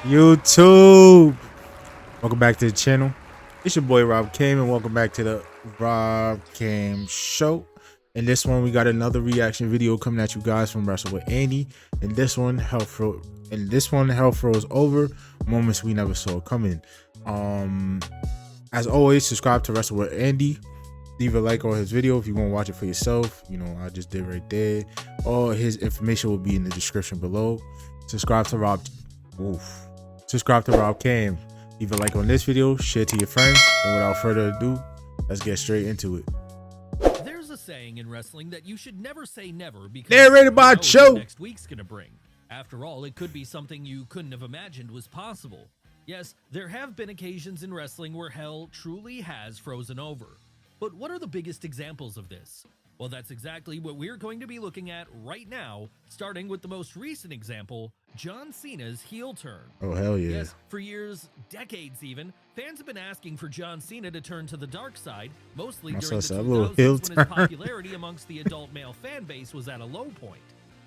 YouTube. Welcome back to the channel. It's your boy Rob Cam, and welcome back to the Rob Cam Show. In this one, we got another reaction video coming at you guys from Wrestle with Andy. And this one, Hell Froze Over, moments we never saw coming. As always, subscribe to Wrestle with Andy. Leave a like on his video if you want to watch it for yourself. You know, I just did right there. All his information will be in the description below. Subscribe to Rob Cam. Leave a like on this video, share to your friends, and without further ado, let's get straight into it. There's a saying in wrestling that you should never say never because Narrated by Cho. next week's gonna bring. After all, it could be something you couldn't have imagined was possible. Yes, there have been occasions in wrestling where hell truly has frozen over. But what are the biggest examples of this? Well, that's exactly what we're going to be looking at right now, starting with the most recent example, John Cena's heel turn. Oh, hell yeah. Yes, for years, decades even, fans have been asking for John Cena to turn to the dark side, mostly during the 2000s when his popularity amongst the adult male fan base was at a low point.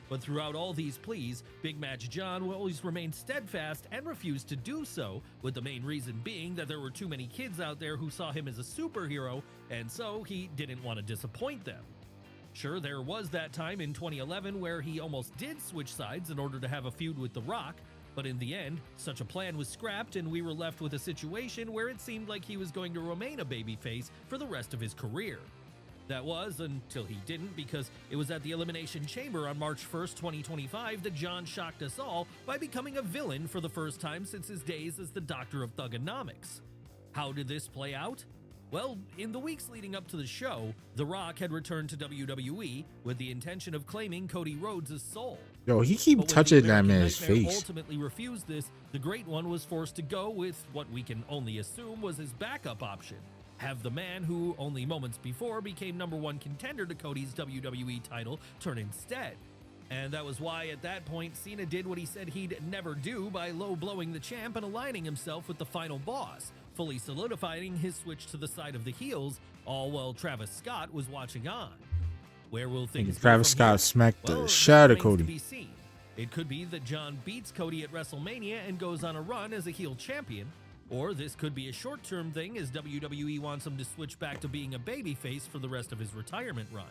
But throughout all these pleas, Big Match John will always remain steadfast and refused to do so, with the main reason being that there were too many kids out there who saw him as a superhero, and so he didn't want to disappoint them. Sure, there was that time in 2011 where he almost did switch sides in order to have a feud with The Rock, but in the end, such a plan was scrapped and we were left with a situation where it seemed like he was going to remain a babyface for the rest of his career. That was until he didn't, because it was at the Elimination Chamber on March 1st, 2025 that John shocked us all by becoming a villain for the first time since his days as the Doctor of Thugonomics. How did this play out? Well, in the weeks leading up to the show, The Rock had returned to WWE with the intention of claiming Cody Rhodes' soul. Yo, he keep touching that man's face. Ultimately refused this. The Great One was forced to go with what we can only assume was his backup option. Have the man who only moments before became #1 contender to Cody's WWE title turn instead. And that was why at that point Cena did what he said he'd never do by low-blowing the champ and aligning himself with the final boss, fully solidifying his switch to the side of the heels, all while Travis Scott was watching on. Where will things go Travis from Scott here? smacked the Well, shit out of that remains to Cody. be seen. It could be that John beats Cody at WrestleMania and goes on a run as a heel champion, or this could be a short-term thing as WWE wants him to switch back to being a babyface for the rest of his retirement run.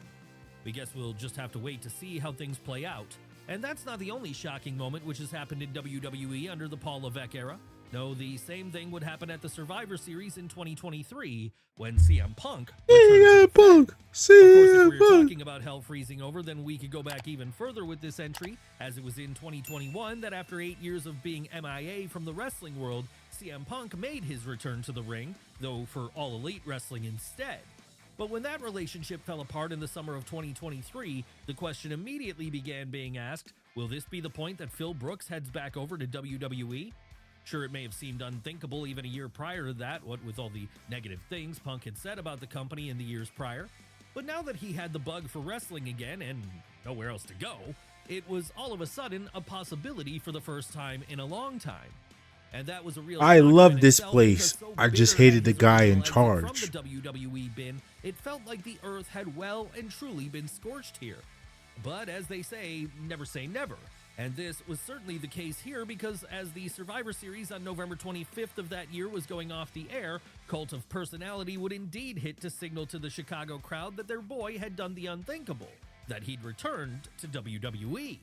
We guess we'll just have to wait to see how things play out. And that's not the only shocking moment which has happened in WWE under the Paul Levesque era. No, the same thing would happen at the Survivor Series in 2023 when CM Punk returned to the Fed. Of course, if we're talking about hell freezing over, then we could go back even further with this entry, as it was in 2021 that after 8 years of being MIA from the wrestling world, CM Punk made his return to the ring, though for All Elite Wrestling instead. But when that relationship fell apart in the summer of 2023, the question immediately began being asked, will this be the point that Phil Brooks heads back over to WWE? Sure, it may have seemed unthinkable even a year prior to that, what with all the negative things Punk had said about the company in the years prior. But now that he had the bug for wrestling again and nowhere else to go, it was all of a sudden a possibility for the first time in a long time. And that was a real I love this itself, place. so I just bitter hated the his guy in original exit charge. From the WWE bin, it felt like the earth had well and truly been scorched here. But as they say never. And this was certainly the case here because as the Survivor Series on November 25th of that year was going off the air, Cult of Personality would indeed hit to signal to the Chicago crowd that their boy had done the unthinkable, that he'd returned to WWE.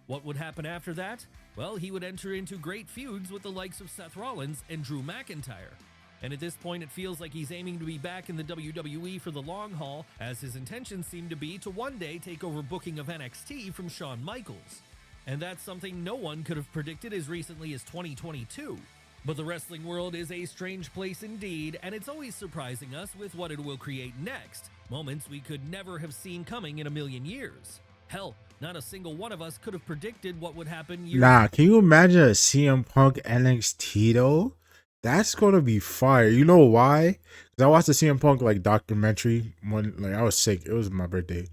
What would happen after that? Well, he would enter into great feuds with the likes of Seth Rollins and Drew McIntyre. And at this point, it feels like he's aiming to be back in the WWE for the long haul, as his intentions seem to be to one day take over booking of NXT from Shawn Michaels. And that's something no one could have predicted as recently as 2022. But the wrestling world is a strange place indeed, and it's always surprising us with what it will create next, moments we could never have seen coming in a million years. Hell, not a single one of us could have predicted what would happen years Nah, can you imagine a CM Punk NXT though? That's gonna be fire. You know why? Because I watched the CM Punk like documentary when I was sick. It was my birthday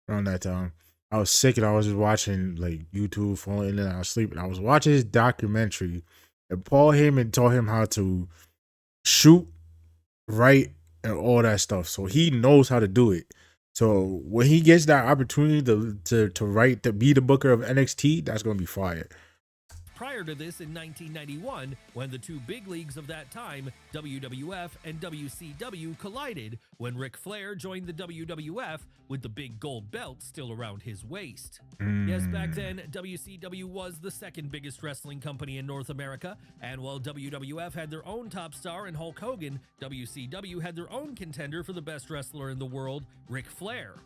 around that time. I was sick and I was just watching like YouTube, falling and then I was sleeping. I was watching his documentary, and Paul Heyman taught him how to shoot, write, and all that stuff. So he knows how to do it. So when he gets that opportunity to write, to be the booker of NXT, that's gonna be fire. prior to this in 1991 when the two big leagues of that time, WWF and WCW, collided when Ric Flair joined the WWF with the big gold belt still around his waist. Yes, back then, WCW was the second biggest wrestling company in North America, and while WWF had their own top star in Hulk Hogan, WCW had their own contender for the best wrestler in the world, Ric Flair.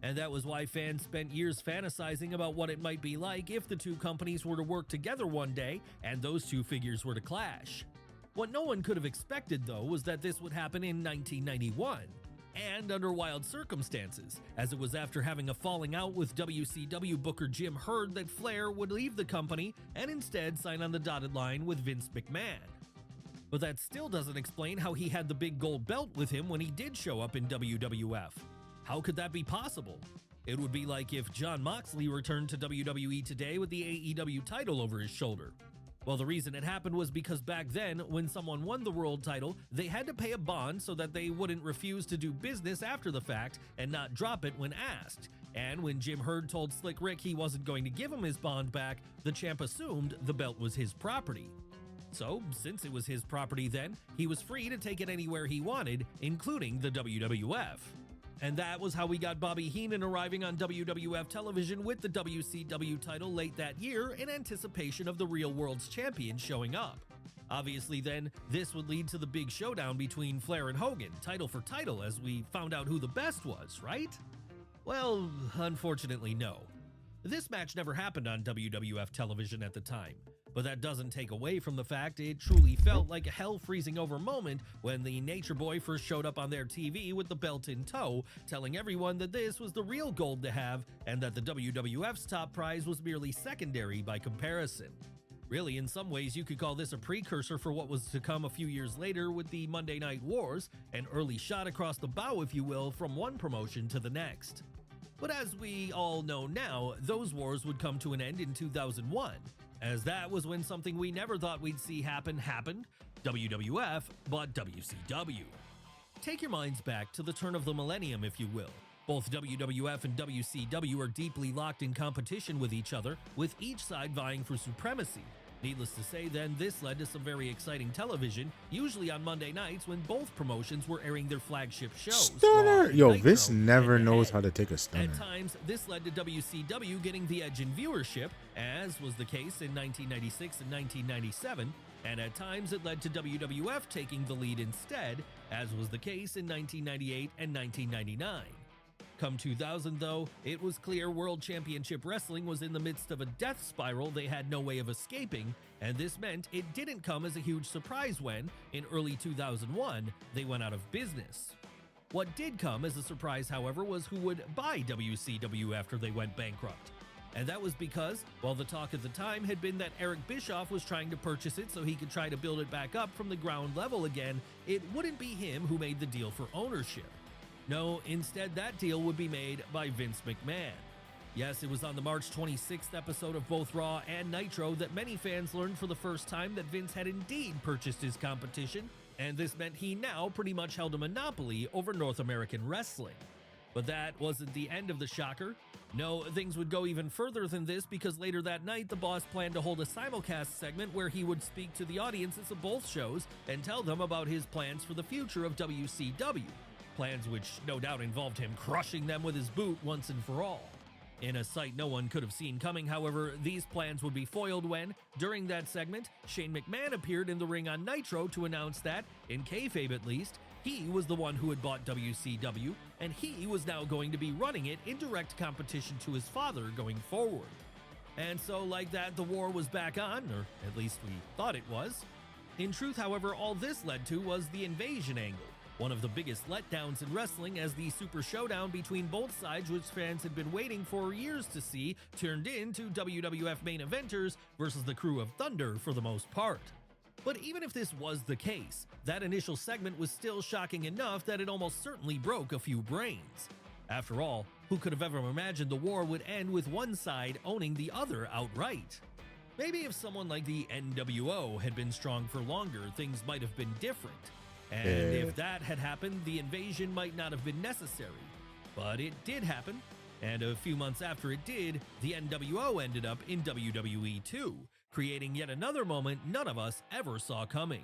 And that was why fans spent years fantasizing about what it might be like if the two companies were to work together one day and those two figures were to clash. What no one could have expected, though, was that this would happen in 1991, and under wild circumstances, as it was after having a falling out with WCW booker Jim Herd that Flair would leave the company and instead sign on the dotted line with Vince McMahon. But that still doesn't explain how he had the big gold belt with him when he did show up in WWF. How could that be possible? It would be like if Jon Moxley returned to WWE today with the AEW title over his shoulder. Well, the reason it happened was because back then, when someone won the world title, they had to pay a bond so that they wouldn't refuse to do business after the fact and not drop it when asked. And when Jim Herd told Slick Rick he wasn't going to give him his bond back, the champ assumed the belt was his property. So, since it was his property then, he was free to take it anywhere he wanted, including the WWF. And that was how we got Bobby Heenan arriving on WWF television with the WCW title late that year in anticipation of the Real World's Champion showing up. Obviously then, this would lead to the big showdown between Flair and Hogan, title for title, as we found out who the best was, right? Well, unfortunately no. This match never happened on WWF television at the time. But that doesn't take away from the fact it truly felt like a hell freezing over moment when the Nature Boy first showed up on their TV with the belt in tow, telling everyone that this was the real gold to have and that the WWF's top prize was merely secondary by comparison. Really, in some ways, you could call this a precursor for what was to come a few years later with the Monday Night Wars, an early shot across the bow, if you will, from one promotion to the next. But as we all know now, those wars would come to an end in 2001. As that was when something we never thought we'd see happened. WWF bought WCW. Take your minds back to the turn of the millennium, if you will. Both WWF and WCW are deeply locked in competition with each other, with each side vying for supremacy. Needless to say then, this led to some very exciting television, usually on Monday nights when both promotions were airing their flagship shows. Stunner! Yo, Nitro, Vince never head-to-head. knows how to take a stunner. At times, this led to WCW getting the edge in viewership, as was the case in 1996 and 1997, and at times it led to WWF taking the lead instead, as was the case in 1998 and 1999. Come 2000, though, it was clear World Championship Wrestling was in the midst of a death spiral they had no way of escaping, and this meant it didn't come as a huge surprise when, in early 2001, they went out of business. What did come as a surprise, however, was who would buy WCW after they went bankrupt. And that was because, while the talk at the time had been that Eric Bischoff was trying to purchase it so he could try to build it back up from the ground level again, it wouldn't be him who made the deal for ownership. No, instead that deal would be made by Vince McMahon. Yes, it was on the March 26th episode of both Raw and Nitro that many fans learned for the first time that Vince had indeed purchased his competition, and this meant he now pretty much held a monopoly over North American wrestling. But that wasn't the end of the shocker. No, things would go even further than this because later that night the boss planned to hold a simulcast segment where he would speak to the audiences of both shows and tell them about his plans for the future of WCW. Plans which no doubt involved him crushing them with his boot once and for all. In a sight no one could have seen coming, however, these plans would be foiled when, during that segment, Shane McMahon appeared in the ring on Nitro to announce that, in kayfabe at least, he was the one who had bought WCW, and he was now going to be running it in direct competition to his father going forward. And so like that, the war was back on, or at least we thought it was. In truth, however, all this led to was the invasion angle. One of the biggest letdowns in wrestling as the super showdown between both sides which fans had been waiting for years to see turned into WWF main eventers versus the Crew of Thunder for the most part. But even if this was the case, that initial segment was still shocking enough that it almost certainly broke a few brains. After all, who could have ever imagined the war would end with one side owning the other outright? Maybe if someone like the NWO had been strong for longer, things might have been different. And if that had happened, the invasion might not have been necessary. But it did happen. And a few months after it did, the NWO ended up in WWE 2, creating yet another moment none of us ever saw coming.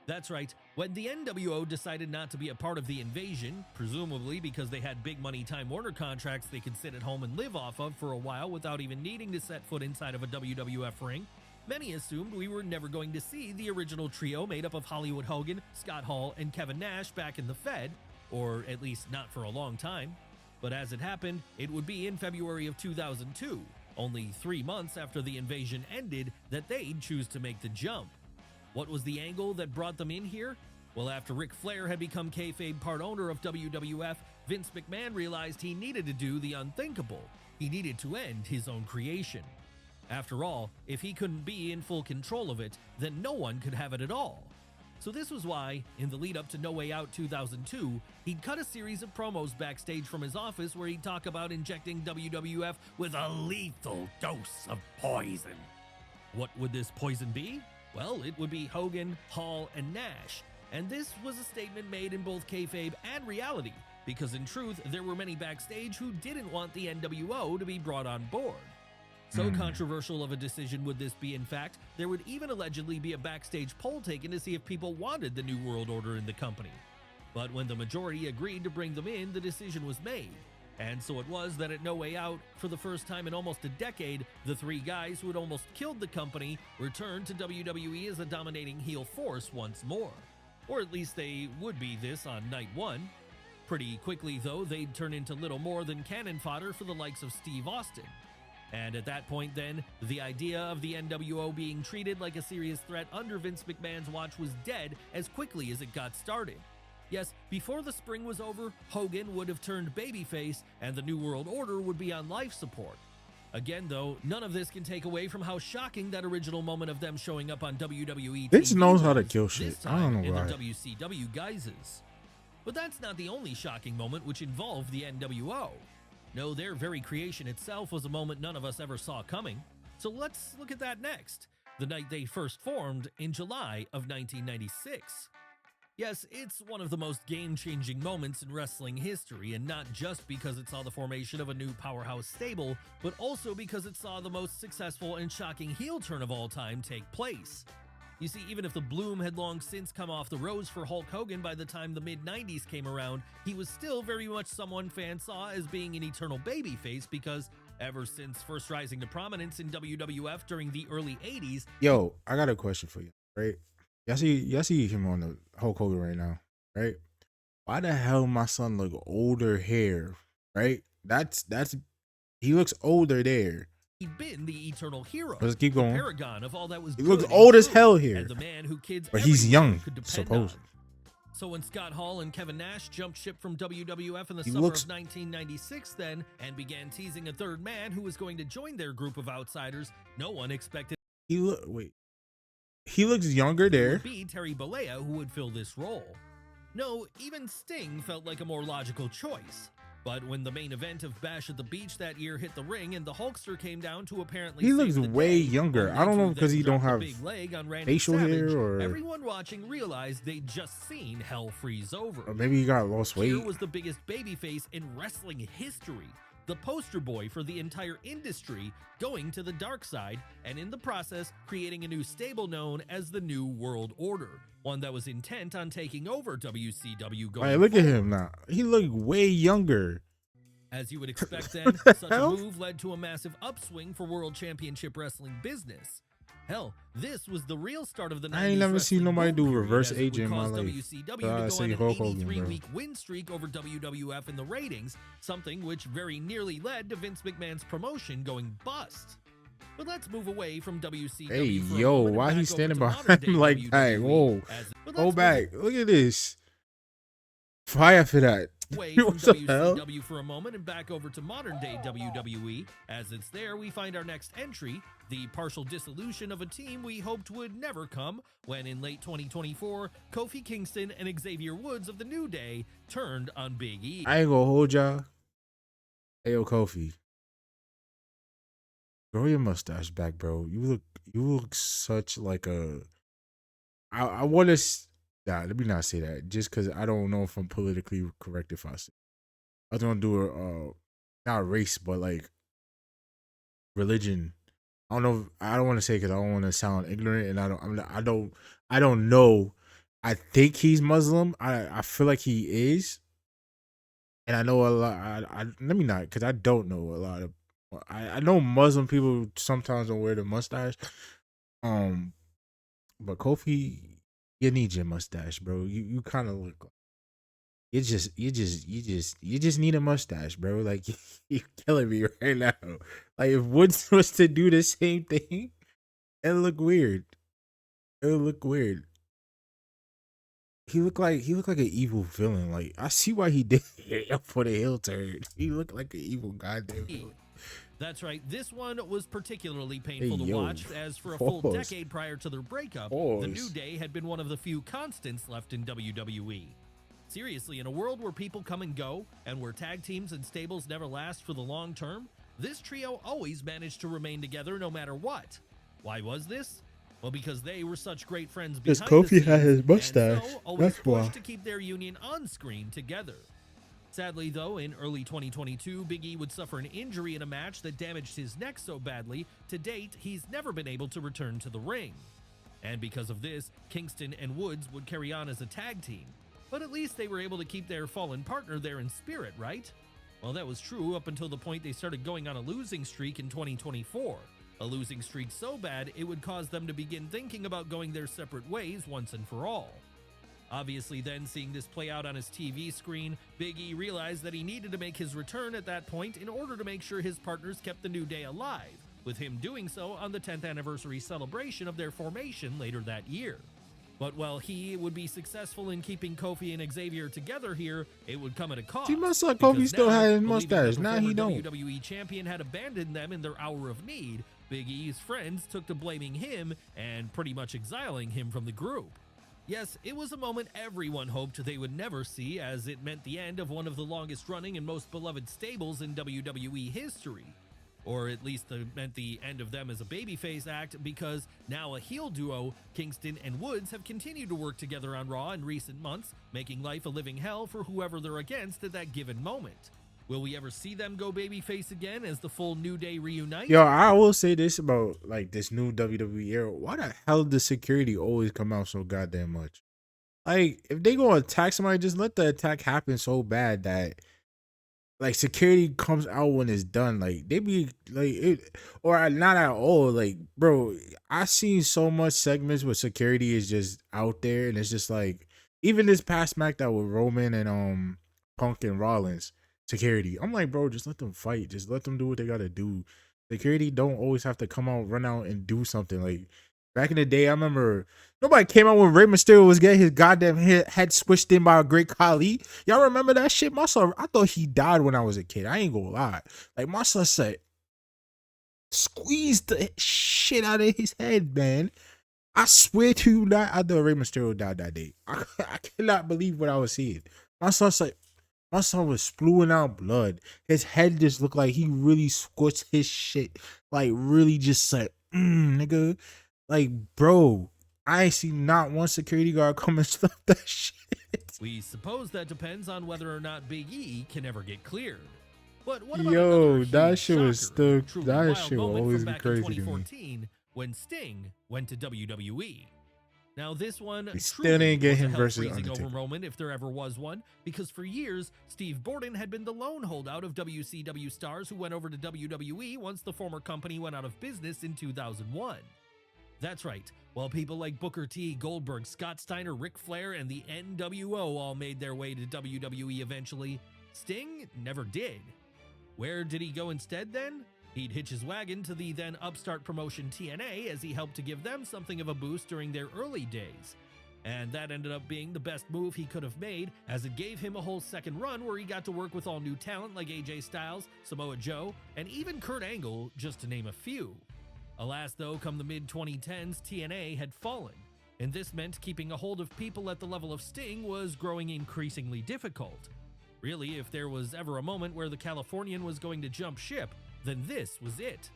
That's right, when the NWO decided not to be a part of the invasion, presumably because they had big money Time Warner contracts they could sit at home and live off of for a while without even needing to set foot inside of a WWF ring, many assumed we were never going to see the original trio made up of Hollywood Hogan, Scott Hall, and Kevin Nash back in the Fed, or at least not for a long time. But as it happened, it would be in February of 2002, only 3 months after the invasion ended, that they'd choose to make the jump. What was the angle that brought them in here? Well, after Ric Flair had become kayfabe part owner of WWF, Vince McMahon realized he needed to do the unthinkable. He needed to end his own creation. After all, if he couldn't be in full control of it, then no one could have it at all. So this was why, in the lead up to No Way Out 2002, he'd cut a series of promos backstage from his office where he'd talk about injecting WWF with a lethal dose of poison. What would this poison be? Well, it would be Hogan, Hall, and Nash. And this was a statement made in both kayfabe and reality, because in truth, there were many backstage who didn't want the NWO to be brought on board. So controversial of a decision would this be, in fact, there would even allegedly be a backstage poll taken to see if people wanted the New World Order in the company. But when the majority agreed to bring them in, the decision was made. And so it was that at No Way Out, for the first time in almost a decade, the three guys who had almost killed the company returned to WWE as a dominating heel force once more. Or at least they would be this on night one. Pretty quickly, though, they'd turn into little more than cannon fodder for the likes of Steve Austin. And at that point then, the idea of the NWO being treated like a serious threat under Vince McMahon's watch was dead as quickly as it got started. Yes, before the spring was over, Hogan would have turned babyface and the New World Order would be on life support. Again though, none of this can take away from how shocking that original moment of them showing up on WWE Vince TV knows how to was, kill shit. this I don't time know in why. the WCW guises. But that's not the only shocking moment which involved the NWO. No, their very creation itself was a moment none of us ever saw coming. So let's look at that next, the night they first formed in July of 1996. Yes, it's one of the most game-changing moments in wrestling history, and not just because it saw the formation of a new powerhouse stable, but also because it saw the most successful and shocking heel turn of all time take place. You see, even if the bloom had long since come off the rose for Hulk Hogan by the time the mid-90s came around, he was still very much someone fans saw as being an eternal babyface because ever since first rising to prominence in WWF during the early 80s... Yo, I got a question for you, right? Y'all see him on the Hulk Hogan right now, right? Why the hell my son look older hair, right? That's he looks older there. He'd been the eternal hero, Let's keep going. the paragon of all that was He good looks and old as true, hell here. and the man who kids But he's everywhere young, could depend supposedly. on. So when Scott Hall and Kevin Nash jumped ship from WWF in the He summer looks- of 1996 then, and began teasing a third man who was going to join their group of outsiders, no one expected He looks younger it there. would be Terry Bollea who would fill this role. No, even Sting felt like a more logical choice. But when the main event of Bash at the Beach that year hit the ring and the Hulkster came down to apparently He save looks the way day, younger. only I don't know to because then he don't drop the have big leg on Randy facial hair Savage, or everyone watching realized they'd just seen hell freeze over. or maybe he got lost weight. Here was the biggest babyface in wrestling history, the poster boy for the entire industry, going to the dark side, and in the process creating a new stable known as the New World Order, one that was intent on taking over WCW going All right, look at forward. him now. He look way younger. As you would expect then, such a Hell? move led to a massive upswing for World Championship Wrestling business. Hell, this was the real start of the 90s I ain't never seen wrestling nobody boom do period, reverse as it would agent in my cause life. WCW I to say go on Hulk an Hogan, bro. 83-week win streak over WWF in the ratings, something which very nearly led to Vince McMahon's promotion going bust. But let's move away from WCW Hey, for a yo, moment and why back he over standing to behind modern-day him like that? WWE, Whoa. but Go let's back. Look at this. Fire for that. away from What the hell? WCW for a moment and back over to modern day WWE. As it's there, we find our next entry, the partial dissolution of a team we hoped would never come when in late 2024, Kofi Kingston and Xavier Woods of the New Day turned on Big E. I ain't gonna hold y'all. Hey, yo, Kofi. Grow your mustache back, bro. You look such like a. I want to. Nah, let me not say that. Just because I don't know if I'm politically correct if I say. I was gonna do a. not race, but like religion. I don't know. I don't want to say because I don't want to sound ignorant, and I don't know. I think he's Muslim. I feel like he is, and I know a lot. Let me not, because I don't know a lot of. I know Muslim people sometimes don't wear the mustache. But Kofi, you need your mustache, bro. You kind of look. You just need a mustache, bro. Like you're killing me right now. Like if Woods was to do the same thing, it'd look weird. It would look weird. He looked like an evil villain. Like I see why he did it for the heel turn. He looked like an evil goddamn villain. That's right. This one was particularly painful to yo, watch, as for a full decade prior to their breakup, the New Day had been one of the few constants left in WWE. Seriously, in a world where people come and go, and where tag teams and stables never last for the long term, this trio always managed to remain together no matter what. Why was this? Well, because they were such great friends behind Kofi the scenes, had his mustache. and so always That's why. pushed to keep their union on screen together. Sadly, though, in early 2022, Big E would suffer an injury in a match that damaged his neck so badly, to date, he's never been able to return to the ring. And because of this, Kingston and Woods would carry on as a tag team. But at least they were able to keep their fallen partner there in spirit, right? Well, that was true up until the point they started going on a losing streak in 2024. A losing streak so bad, it would cause them to begin thinking about going their separate ways once and for all. Obviously then, seeing this play out on his TV screen, Big E realized that he needed to make his return at that point in order to make sure his partners kept the New Day alive, with him doing so on the 10th anniversary celebration of their formation later that year. But while he would be successful in keeping Kofi and Xavier together here, it would come at a cost. See, my son Kofi still had his believing that mustache. the Now former he don't. WWE champion had abandoned them in their hour of need, Big E's friends took to blaming him and pretty much exiling him from the group. Yes, it was a moment everyone hoped they would never see, as it meant the end of one of the longest running and most beloved stables in WWE history. Or at least it meant the end of them as a babyface act, because now a heel duo, Kingston and Woods, have continued to work together on Raw in recent months, making life a living hell for whoever they're against at that given moment. Will we ever see them go babyface again as the full New Day reunite? Yo, I will say this about like this new WWE era. Why the hell does security always come out so goddamn much? Like, if they gonna attack somebody, just let the attack happen so bad that like security comes out when it's done. Like they be like it, or not at all. Like, bro, I seen so much segments where security is just out there, and it's just like even this past SmackDown with Roman and Punk and Rollins. Security. I'm like, bro, just let them fight. Just let them do what they gotta do. Security don't always have to come out, run out, and do something. Like back in the day, I remember nobody came out when Rey Mysterio was getting his goddamn head squished in by a Great Khali. Y'all remember that shit? My son, I thought he died when I was a kid. I ain't gonna lie. Like my son said, squeezed the shit out of his head, man. I swear to you, not I thought Rey Mysterio died that day. I cannot believe what I was seeing. My son said. My son was spewing out blood. His head just looked like he really squished his shit. Like, really just said, nigga. Like, bro, I ain't seen not one security guard come and stop that shit. We suppose that depends on whether or not Big E can ever get cleared. But what about Yo, another that huge shit was shocker, still, truly that wild shit will moment always from be back crazy in to me. 2014 when Sting went to WWE. Now this one We still truly didn't get was a him versus hell-freezing over Undertaker. moment if there ever was one, because for years Steve Borden had been the lone holdout of WCW stars who went over to WWE once the former company went out of business in 2001. That's right, while people like Booker T, Goldberg, Scott Steiner, Ric Flair, and the NWO all made their way to WWE eventually, Sting never did. Where did he go instead then? He'd hitch his wagon to the then upstart promotion TNA as he helped to give them something of a boost during their early days. And that ended up being the best move he could have made, as it gave him a whole second run where he got to work with all new talent like AJ Styles, Samoa Joe, and even Kurt Angle, just to name a few. Alas though, come the mid-2010s, TNA had fallen, and this meant keeping a hold of people at the level of Sting was growing increasingly difficult. Really, if there was ever a moment where the Californian was going to jump ship, then this was it.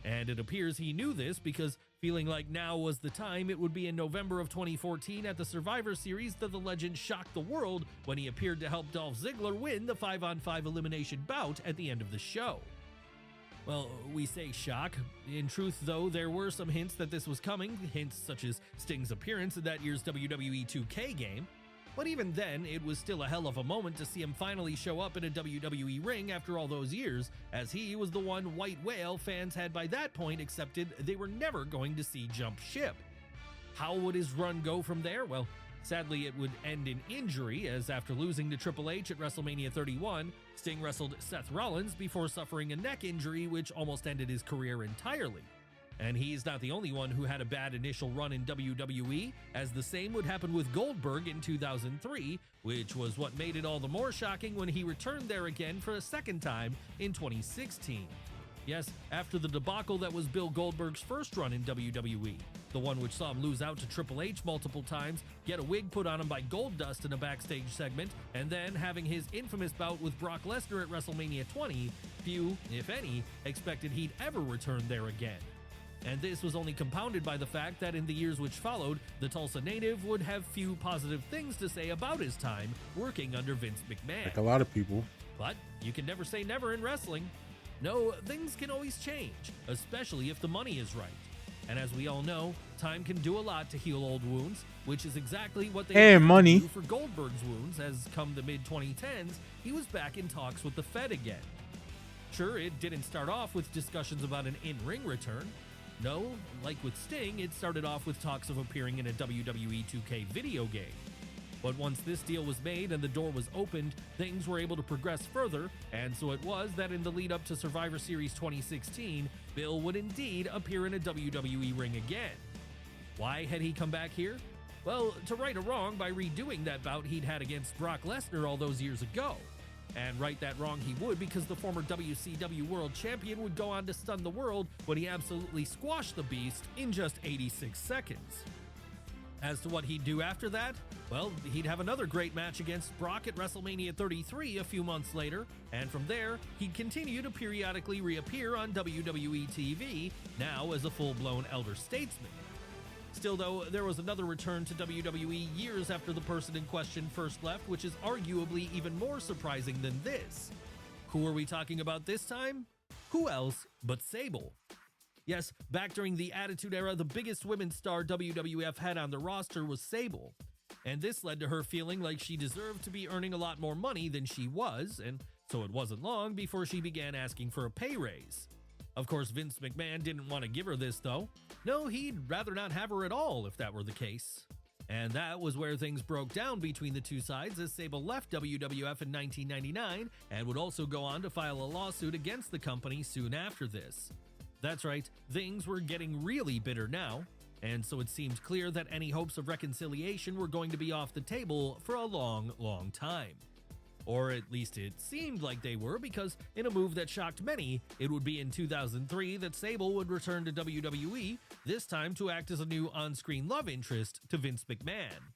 And it appears he knew this because Feeling like now was the time, it would be in November of 2014 at the Survivor Series that the legend shocked the world when he appeared to help Dolph Ziggler win the 5-on-5 elimination bout at the end of the show. Well, we say shock. In truth, though, there were some hints that this was coming, hints such as Sting's appearance in that year's WWE 2K game. But even then, it was still a hell of a moment to see him finally show up in a WWE ring after all those years, as he was the one white whale fans had by that point accepted they were never going to see jump ship. How would his run go from there? Well, sadly it would end in injury, as after losing to Triple H at WrestleMania 31, Sting wrestled Seth Rollins before suffering a neck injury which almost ended his career entirely. And he's not the only one who had a bad initial run in WWE, as the same would happen with Goldberg in 2003, which was what made it all the more shocking when he returned there again for a second time in 2016. Yes, after the debacle that was Bill Goldberg's first run in WWE, the one which saw him lose out to Triple H multiple times, get a wig put on him by Goldust in a backstage segment, and then having his infamous bout with Brock Lesnar at WrestleMania 20, few, if any, expected he'd ever return there again. And this was only compounded by the fact that in the years which followed, the Tulsa native would have few positive things to say about his time working under Vince McMahon. Like a lot of people. But you can never say never in wrestling. No, things can always change, especially if the money is right. And as we all know, time can do a lot to heal old wounds, which is exactly what they and money do for Goldberg's wounds, as come the mid-2010s, he was back in talks with the Fed again. Sure, it didn't start off with discussions about an in-ring return. No, like with Sting, it started off with talks of appearing in a WWE 2K video game. But once this deal was made and the door was opened, things were able to progress further, and so it was that in the lead up to Survivor Series 2016, Bill would indeed appear in a WWE ring again. Why had he come back here? Well, to right a wrong by redoing that bout he'd had against Brock Lesnar all those years ago. And right that wrong he would, because the former WCW World Champion would go on to stun the world when he absolutely squashed the Beast in just 86 seconds. As to what he'd do after that, well, he'd have another great match against Brock at WrestleMania 33 a few months later, and from there, he'd continue to periodically reappear on WWE TV, now as a full-blown elder statesman. Still though, there was another return to WWE years after the person in question first left, which is arguably even more surprising than this. Who are we talking about this time? Who else but Sable? Yes, back during the Attitude Era, the biggest women's star WWF had on the roster was Sable. And this led to her feeling like she deserved to be earning a lot more money than she was, and so it wasn't long before she began asking for a pay raise. Of course, Vince McMahon didn't want to give her this though. No, he'd rather not have her at all if that were the case. And that was where things broke down between the two sides, as Sable left WWF in 1999 and would also go on to file a lawsuit against the company soon after this. That's right, things were getting really bitter now, and so it seemed clear that any hopes of reconciliation were going to be off the table for a long, long time. Or at least it seemed like they were, because in a move that shocked many, it would be in 2003 that Sable would return to WWE, this time to act as a new on-screen love interest to Vince McMahon.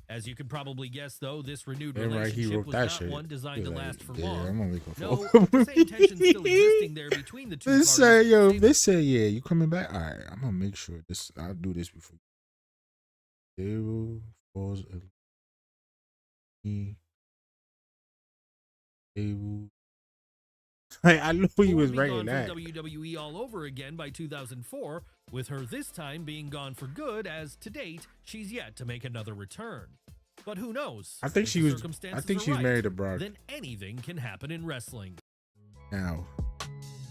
As you can probably guess, though, this renewed relationship was not one designed to last for long. No, the same tension still existing there between the two parties. They say, yeah, you coming back? All right, I'm gonna make sure this. I'll do this before. Sable falls. I know he was writing that. WWE all over again by 2004, with her this time being gone for good, as to date she's yet to make another return. But who knows? I think she was. I think she's married to Brock. Then anything can happen in wrestling. Now,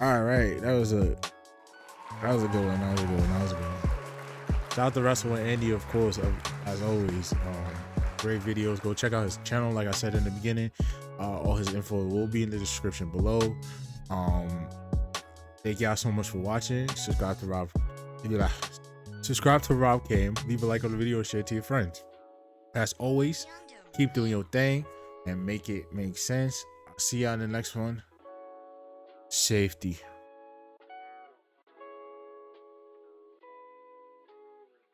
all right, that was a good one. Shout out to Wrestle with Andy, of course, as always. Great videos. Go check out his channel. Like I said in the beginning, all his info will be in the description below. Thank y'all so much for watching. Subscribe to Rob Came. Leave a like on the video, share it to your friends. As always, keep doing your thing and make it make sense. I'll see y'all in the next one. Safety.